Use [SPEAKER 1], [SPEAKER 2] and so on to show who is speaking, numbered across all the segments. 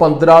[SPEAKER 1] 15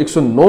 [SPEAKER 1] 109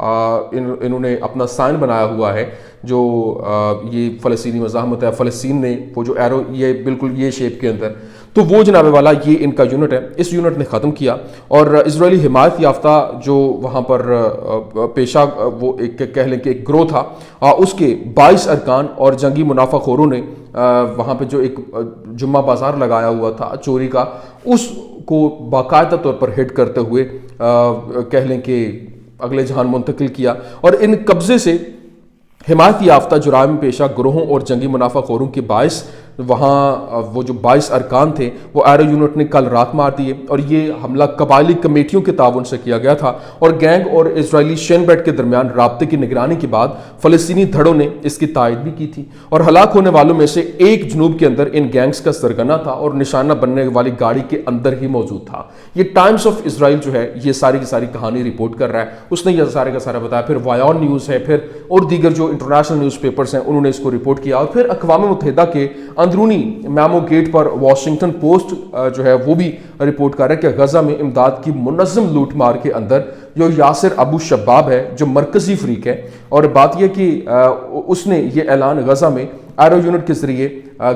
[SPEAKER 1] انہوں نے اپنا سائن بنایا ہوا ہے جو یہ فلسطینی مزاحمت ہے، فلسطین نے وہ جو ایرو یہ بالکل یہ شیپ کے اندر، تو وہ جناب والا یہ ان کا یونٹ ہے، اس یونٹ نے ختم کیا اور اسرائیلی حمایت یافتہ جو وہاں پر پیشہ وہ ایک کہہ لیں کہ ایک گروہ تھا، اس کے 22 ارکان اور جنگی منافع خوروں نے وہاں پہ جو ایک جمعہ بازار لگایا ہوا تھا چوری کا، اس کو باقاعدہ طور پر ہٹ کرتے ہوئے کہہ لیں کہ اگلے جہان منتقل کیا، اور ان قبضے سے حمایت یافتہ جرائم پیشہ گروہوں اور جنگی منافع خوروں کے باعث وہاں وہ جو 22 ارکان تھے وہ ایرو یونٹ نے کل رات مار دیے، اور یہ حملہ قبائلی کمیٹیوں کے تعاون سے کیا گیا تھا، اور گینگ اور اسرائیلی شین بیٹ کے درمیان رابطے کی نگرانی کے بعد فلسطینی دھڑوں نے اس کی تائید بھی کی تھی، اور ہلاک ہونے والوں میں سے ایک جنوب کے اندر ان گینگز کا سرگنا تھا اور نشانہ بننے والی گاڑی کے اندر ہی موجود تھا۔ یہ ٹائمز آف اسرائیل جو ہے یہ ساری کی ساری کہانی رپورٹ کر رہا ہے، اس نے یہ سارے کا سارا بتایا، پھر وایون نیوز ہے، پھر اور دیگر جو انٹرنیشنل نیوز پیپرز ہیں انہوں نے اس کو رپورٹ کیا، اور پھر اقوام متحدہ کے اندرونی میمو گیٹ پر واشنگٹن پوسٹ جو ہے وہ بھی رپورٹ کر رہا ہے کہ غزہ میں امداد کی منظم لوٹ مار کے اندر جو یاسر ابو شباب ہے جو مرکزی فریق ہے، اور بات یہ کہ اس نے یہ اعلان غزہ میں ایرو یونٹ کے ذریعے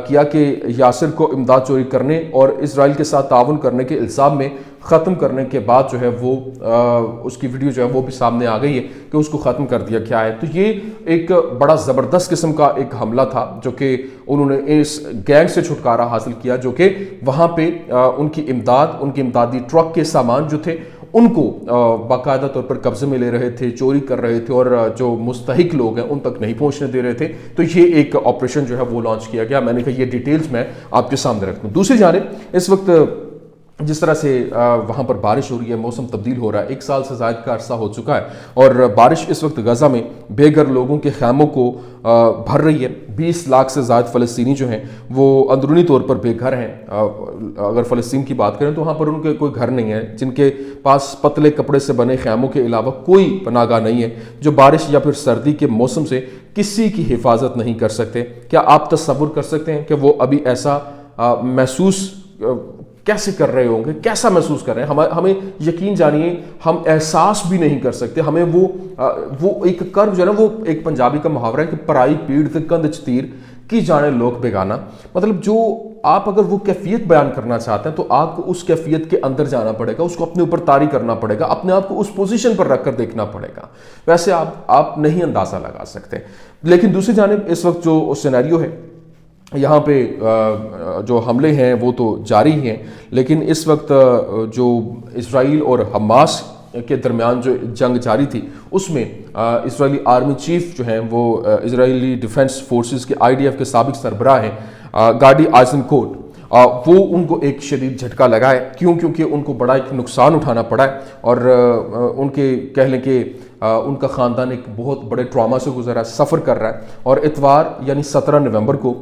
[SPEAKER 1] کیا کہ یاسر کو امداد چوری کرنے اور اسرائیل کے ساتھ تعاون کرنے کے الزام میں ختم کرنے کے بعد جو ہے وہ اس کی ویڈیو جو ہے وہ بھی سامنے آ گئی ہے کہ اس کو ختم کر دیا کیا ہے۔ تو یہ ایک بڑا زبردست قسم کا ایک حملہ تھا جو کہ انہوں نے اس گینگ سے چھٹکارا حاصل کیا، جو کہ وہاں پہ ان کی امدادی ٹرک کے سامان جو تھے ان کو باقاعدہ طور پر قبضے میں لے رہے تھے، چوری کر رہے تھے، اور جو مستحق لوگ ہیں ان تک نہیں پہنچنے دے رہے تھے۔ تو یہ ایک آپریشن جو ہے وہ لانچ کیا گیا، میں نے کہا یہ ڈیٹیلز میں آپ کے سامنے رکھ دوں۔ دوسری جانب اس وقت جس طرح سے وہاں پر بارش ہو رہی ہے، موسم تبدیل ہو رہا ہے، 1 سال سے زائد کا عرصہ ہو چکا ہے، اور بارش اس وقت غزہ میں بے گھر لوگوں کے خیموں کو بھر رہی ہے۔ 20 لاکھ سے زائد فلسطینی جو ہیں وہ اندرونی طور پر بے گھر ہیں۔ اگر فلسطین کی بات کریں تو وہاں پر ان کے کوئی گھر نہیں ہے، جن کے پاس پتلے کپڑے سے بنے خیموں کے علاوہ کوئی پناہ گاہ نہیں ہے، جو بارش یا پھر سردی کے موسم سے کسی کی حفاظت نہیں کر سکتے۔ کیا آپ تصور کر سکتے ہیں کہ وہ ابھی ایسا محسوس کیسے کر رہے ہوں گے، کیسا محسوس کر رہے ہیں؟ ہمیں یقین جانیے ہم احساس بھی نہیں کر سکتے۔ ہمیں وہ ایک کرب جو ہے نا، وہ ایک پنجابی کا محاورہ ہے کہ پرائی پیڑ تے کند چ تیر کی جانے لوگ بیگانہ، مطلب جو آپ اگر وہ کیفیت بیان کرنا چاہتے ہیں تو آپ کو اس کیفیت کے اندر جانا پڑے گا، اس کو اپنے اوپر طاری کرنا پڑے گا، اپنے آپ کو اس پوزیشن پر رکھ کر دیکھنا پڑے گا، ویسے آپ نہیں اندازہ لگا سکتے۔ لیکن دوسری جانب اس وقت جو سینیریو ہے یہاں پہ جو حملے ہیں وہ تو جاری ہیں، لیکن اس وقت جو اسرائیل اور حماس کے درمیان جو جنگ جاری تھی اس میں اسرائیلی آرمی چیف جو ہیں وہ اسرائیلی ڈیفنس فورسز کے IDF کے سابق سربراہ ہیں گاڈی آئزنکوٹ، وہ ان کو ایک شدید جھٹکا لگا ہے۔ کیونکہ ان کو بڑا ایک نقصان اٹھانا پڑا ہے، اور ان کے کہہ لیں کہ ان کا خاندان ایک بہت بڑے ٹراما سے گزرا ہے، سفر کر رہا ہے، اور اتوار یعنی 17 نومبر کو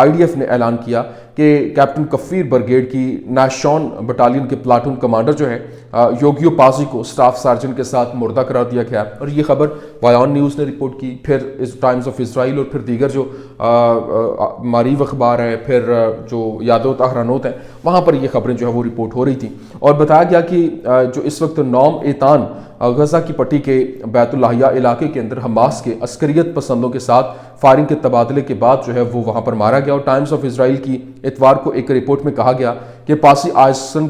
[SPEAKER 1] IDF نے اعلان کیا کہ کیپٹن کفیر برگیڈ کی ناشون بٹالین کے پلاٹون کمانڈر جو ہے یوگیو پازی کو سٹاف سارجنٹ کے ساتھ مردہ قرار دیا گیا، اور یہ خبر وایون نیوز نے رپورٹ کی، پھر ٹائمز آف اسرائیل، اور پھر دیگر جو معریف اخبار ہے، پھر جو یادوت اہرانوت ہیں، وہاں پر یہ خبریں جو ہے وہ رپورٹ ہو رہی تھیں، اور بتایا گیا کہ جو اس وقت نوم ایتان غزہ کی پٹی کے بیت اللحیہ علاقے کے اندر حماس کے عسکریت پسندوں کے ساتھ فائرنگ کے تبادلے کے بعد جو ہے وہ وہاں پر مارا گیا، اور ٹائمز آف اسرائیل کی اتوار کو ایک رپورٹ میں کہا گیا کہ پاسی آئزن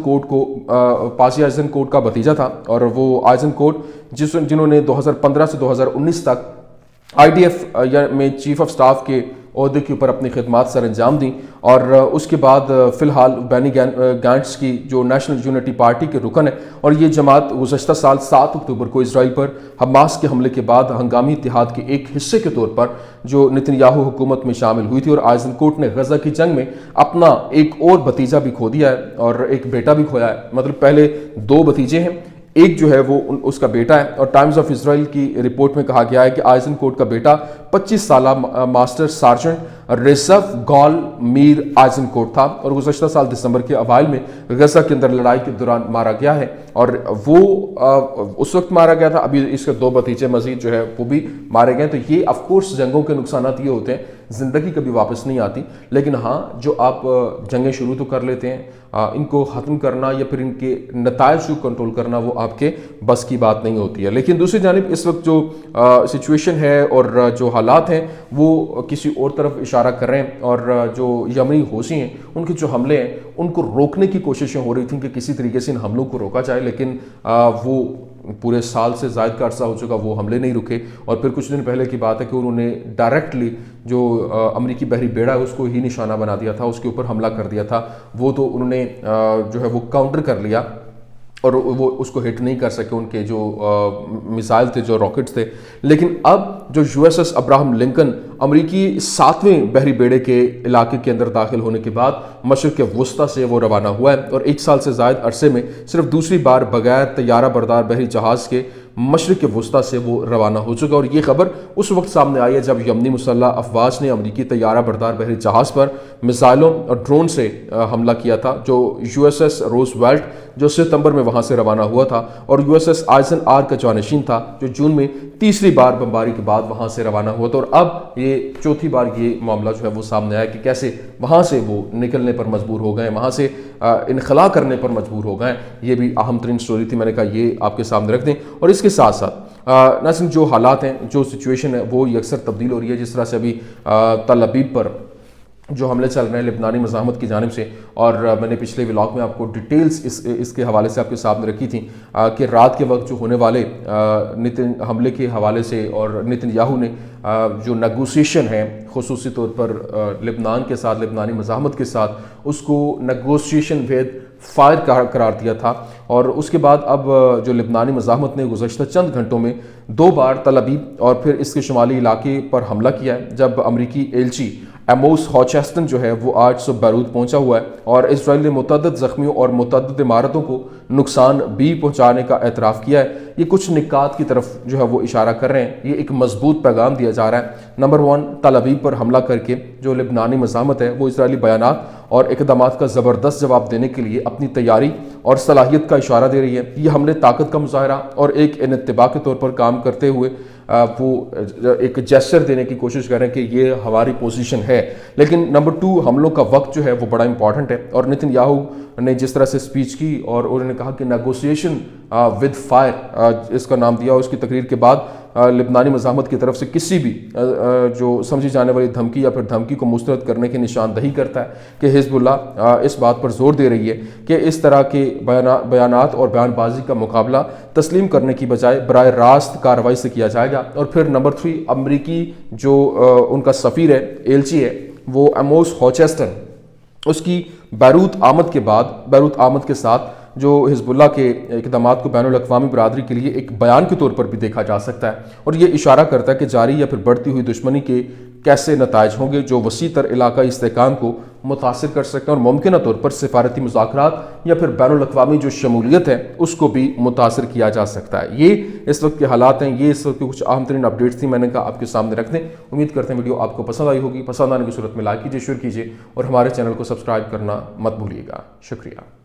[SPEAKER 1] کوٹ کا بھتیجا تھا، اور وہ آئزن کوٹ جنہوں نے 2015 سے 2019 تک IDF میں چیف آف سٹاف کے عہدے کے اوپر اپنی خدمات سر انجام دیں، اور اس کے بعد فی الحال بینی گینٹس کی جو نیشنل یونٹی پارٹی کے رکن ہے، اور یہ جماعت گزشتہ سال 7 اکتوبر کو اسرائیل پر حماس کے حملے کے بعد ہنگامی اتحاد کے ایک حصے کے طور پر جو نتنیاہو حکومت میں شامل ہوئی تھی، اور آئزن کوٹ نے غزہ کی جنگ میں اپنا ایک اور بھتیجا بھی کھو دیا ہے اور ایک بیٹا بھی کھویا ہے، مطلب پہلے 2 بھتیجے ہیں، ایک جو ہے وہ اس کا بیٹا ہے، اور ٹائمز آف اسرائیل کی رپورٹ میں کہا گیا ہے کہ آئزن کوٹ کا بیٹا 25 سالہ ماسٹر سارجنٹ ریزف گال میر آئزنکوٹ تھا اور گزشتہ سال دسمبر کے اوائل میں غزہ کے اندر لڑائی کے دوران مارا گیا ہے، اور وہ اس وقت مارا گیا تھا۔ ابھی اس کے 2 بھتیجے مزید جو ہے وہ بھی مارے گئے۔ تو یہ آف کورس جنگوں کے نقصانات یہ ہوتے ہیں، زندگی کبھی واپس نہیں آتی، لیکن ہاں جو آپ جنگیں شروع تو کر لیتے ہیں، ان کو ختم کرنا یا پھر ان کے نتائج کو کنٹرول کرنا وہ آپ کے بس کی بات نہیں ہوتی ہے۔ لیکن دوسری جانب اس وقت جو سچویشن ہے اور جو حالات ہیں وہ کسی اور طرف اشارہ کر رہے ہیں، اور جو یمنی حوثی ہیں ان کے جو حملے ہیں ان کو روکنے کی کوششیں ہو رہی تھیں کہ کسی طریقے سے ان حملوں کو روکا جائے، لیکن وہ پورے سال سے زائد کا عرصہ ہو چکا، وہ حملے نہیں رکے۔ اور پھر کچھ دن پہلے کی بات ہے کہ انہوں نے ڈائریکٹلی جو امریکی بحری بیڑا ہے اس کو ہی نشانہ بنا دیا تھا، اس کے اوپر حملہ کر دیا تھا۔ وہ تو انہوں نے جو ہے وہ کاؤنٹر کر لیا اور وہ اس کو ہٹ نہیں کر سکے، ان کے جو میزائل تھے، جو راکٹس تھے۔ لیکن اب جو USS ابراہم لنکن امریکی 7ویں بحری بیڑے کے علاقے کے اندر داخل ہونے کے بعد مشرق وسطیٰ سے وہ روانہ ہوا ہے، اور 1 سال سے زائد عرصے میں صرف دوسری بار بغیر طیارہ بردار بحری جہاز کے مشرق وسطیٰ سے وہ روانہ ہو چکا۔ اور یہ خبر اس وقت سامنے آئی ہے جب یمنی مسلح افواج نے امریکی طیارہ بردار بحری جہاز پر میزائلوں اور ڈرون سے حملہ کیا تھا، جو USS روز ویلٹ جو ستمبر میں وہاں سے روانہ ہوا تھا، اور USS آئزن آر کا جانشین تھا جو جون میں تیسری بار بمباری کے بعد وہاں سے روانہ ہوا تھا۔ اور اب یہ چوتھی بار یہ معاملہ جو ہے وہ سامنے آیا کہ کیسے وہاں سے وہ نکلنے پر مجبور ہو گئے، وہاں سے انخلا کرنے پر مجبور ہو گئے۔ یہ بھی اہم ترین سٹوری تھی، میں نے کہا یہ آپ کے سامنے رکھ دیں۔ اور اس کے ساتھ ساتھ ناظرین جو حالات ہیں، جو سچویشن ہے وہ یکسر تبدیل ہو رہی ہے، جس طرح سے ابھی تل ابیب پر جو حملے چل رہے ہیں لبنانی مزاحمت کی جانب سے، اور میں نے پچھلے ولاگ میں آپ کو ڈیٹیلز اس کے حوالے سے آپ کے سامنے رکھی تھیں کہ رات کے وقت جو ہونے والے حملے کے حوالے سے، اور نتن یاہو نے جو نیگوسیشن ہے خصوصی طور پر لبنان کے ساتھ، لبنانی مزاحمت کے ساتھ، اس کو نیگوسیشن ود فائر قرار دیا تھا۔ اور اس کے بعد اب جو لبنانی مزاحمت نے گزشتہ چند گھنٹوں میں 2 بار تل ابیب اور پھر اس کے شمالی علاقے پر حملہ کیا ہے، جب امریکی ایلچی ایموس ہاچسٹن جو ہے وہ آج صبح بیروت پہنچا ہوا ہے، اور اسرائیل نے متعدد زخمیوں اور متعدد عمارتوں کو نقصان بھی پہنچانے کا اعتراف کیا ہے۔ یہ کچھ نکات کی طرف جو ہے وہ اشارہ کر رہے ہیں، یہ ایک مضبوط پیغام دیا جا رہا ہے۔ نمبر 1، تل ابیب پر حملہ کر کے جو لبنانی مزاحمت ہے وہ اسرائیلی بیانات اور اقدامات کا زبردست جواب دینے کے لیے اپنی تیاری اور صلاحیت کا اشارہ دے رہی ہے۔ یہ حملے طاقت کا مظاہرہ اور ایک انتباہ کے طور پر کام کرتے ہوئے وہ ایک جیسچر دینے کی کوشش کریں کہ یہ ہماری پوزیشن ہے۔ لیکن نمبر 2، حملوں کا وقت جو ہے وہ بڑا امپورٹنٹ ہے، اور نتن یاہو نے جس طرح سے سپیچ کی اور انہوں نے کہا کہ نیگوسیشن ود فائر اس کا نام دیا، اور اس کی تقریر کے بعد لبنانی مزاحمت کی طرف سے کسی بھی جو سمجھی جانے والی دھمکی یا پھر دھمکی کو مسترد کرنے کی نشاندہی کرتا ہے کہ حزب اللہ اس بات پر زور دے رہی ہے کہ اس طرح کے بیانات اور بیان بازی کا مقابلہ تسلیم کرنے کی بجائے براہ راست کارروائی سے کیا جائے گا۔ اور پھر نمبر 3، امریکی جو ان کا سفیر ہے، ایلچی ہے، وہ ایموس ہاچسٹن، اس کی بیروت آمد کے ساتھ جو حزب اللہ کے اقدامات کو بین الاقوامی برادری کے لیے ایک بیان کے طور پر بھی دیکھا جا سکتا ہے، اور یہ اشارہ کرتا ہے کہ جاری یا پھر بڑھتی ہوئی دشمنی کے کیسے نتائج ہوں گے جو وسیع تر علاقائی استحکام کو متاثر کر سکتے ہیں، اور ممکنہ طور پر سفارتی مذاکرات یا پھر بین الاقوامی جو شمولیت ہے اس کو بھی متاثر کیا جا سکتا ہے۔ یہ اس وقت کے حالات ہیں، یہ اس وقت کے کچھ اہم ترین اپڈیٹس تھیں، میں نے کہا آپ کے سامنے رکھ دیں۔ امید کرتے ہیں ویڈیو آپ کو پسند آئی ہوگی، پسند آنے کی صورت میں لائک کیجیے، شیئر کیجیے، اور ہمارے چینل کو سبسکرائب کرنا مت بھولیے گا۔ شکریہ۔